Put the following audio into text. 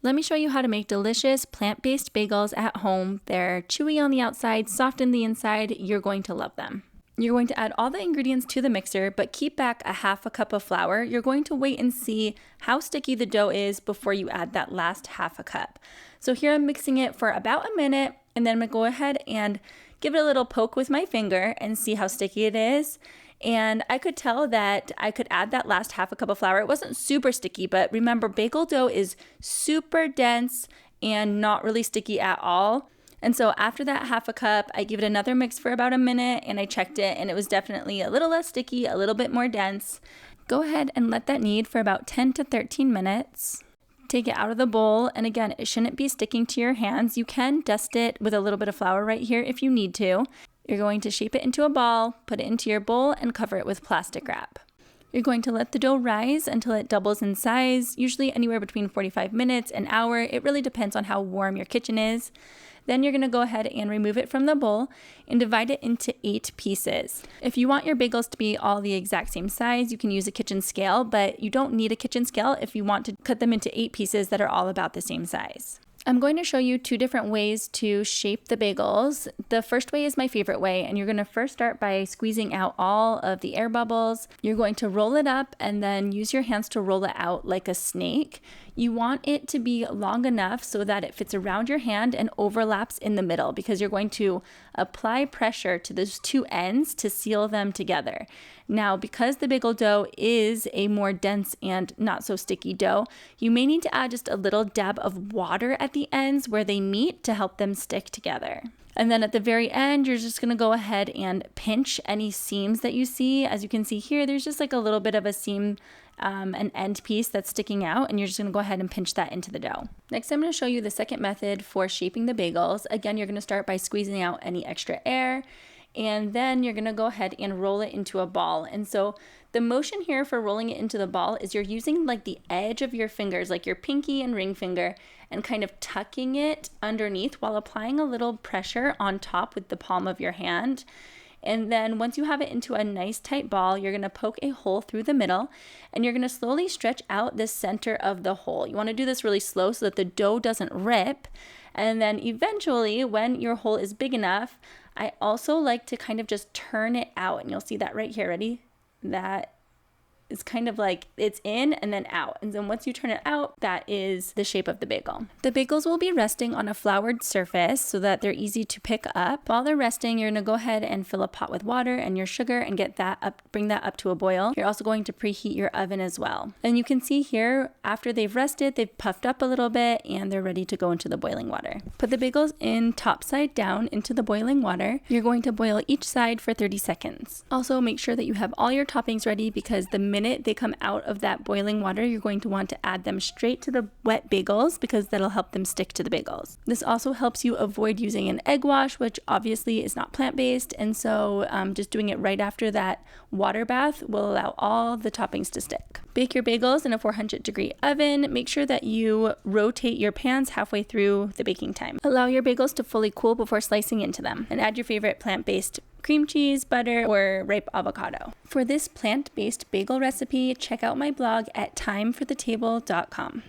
Let me show you how to make delicious plant-based bagels at home. They're chewy on the outside, soft on the inside. You're going to love them. You're going to add all the ingredients to the mixer, but keep back a half a cup of flour. You're going to wait and see how sticky the dough is before you add that last half a cup. So here I'm mixing it for about a minute, and then I'm gonna go ahead and give it a little poke with my finger and see how sticky it is. And I could tell that I could add that last half a cup of flour. It wasn't super sticky, but remember, bagel dough is super dense and not really sticky at all. And so after that half a cup, I give it another mix for about a minute and I checked it and it was definitely a little less sticky, a little bit more dense. Go ahead and let that knead for about 10 to 13 minutes. Take it out of the bowl, and again, it shouldn't be sticking to your hands. You can dust it with a little bit of flour right here if you need to. You're going to shape it into a ball, put it into your bowl, and cover it with plastic wrap. You're going to let the dough rise until it doubles in size, usually anywhere between 45 minutes, an hour. It really depends on how warm your kitchen is. Then you're going to go ahead and remove it from the bowl and divide it into 8 pieces. If you want your bagels to be all the exact same size, you can use a kitchen scale, but you don't need a kitchen scale if you want to cut them into 8 pieces that are all about the same size. I'm going to show you 2 different ways to shape the bagels. The first way is my favorite way, and you're going to first start by squeezing out all of the air bubbles. You're going to roll it up and then use your hands to roll it out like a snake. You want it to be long enough so that it fits around your hand and overlaps in the middle, because you're going to apply pressure to those 2 ends to seal them together. Now, because the bagel dough is a more dense and not so sticky dough, you may need to add just a little dab of water at the ends where they meet to help them stick together. And then at the very end, you're just going to go ahead and pinch any seams that you see. As you can see here, there's just like a little bit of a seam, an end piece that's sticking out, and you're just going to go ahead and pinch that into the dough. Next, I'm going to show you the second method for shaping the bagels. Again, you're going to start by squeezing out any extra air, and then you're going to go ahead and roll it into a ball. And so the motion here for rolling it into the ball is you're using like the edge of your fingers, like your pinky and ring finger, and kind of tucking it underneath while applying a little pressure on top with the palm of your hand. And then once you have it into a nice tight ball, you're going to poke a hole through the middle, and you're going to slowly stretch out the center of the hole. You want to do this really slow so that the dough doesn't rip. And then eventually, when your hole is big enough, I also like to kind of just turn it out, and you'll see that right here. Ready? That is kind of like it's in and then out. And then once you turn it out, that is the shape of the bagel. The bagels will be resting on a floured surface so that they're easy to pick up. While they're resting, you're going to go ahead and fill a pot with water and your sugar and get that up, bring that up to a boil. You're also going to preheat your oven as well. And you can see here, after they've rested, they've puffed up a little bit and they're ready to go into the boiling water. Put the bagels in top side down into the boiling water. You're going to boil each side for 30 seconds. Also, make sure that you have all your toppings ready, because the minute they come out of that boiling water, you're going to want to add them straight to the wet bagels, because that'll help them stick to the bagels. This also helps you avoid using an egg wash, which obviously is not plant-based, and so just doing it right after that water bath will allow all the toppings to stick. Bake your bagels in a 400-degree oven. Make sure that you rotate your pans halfway through the baking time. Allow your bagels to fully cool before slicing into them, and add your favorite plant-based cream cheese, butter, or ripe avocado. For this plant-based bagel recipe, check out my blog at timeforthetable.com.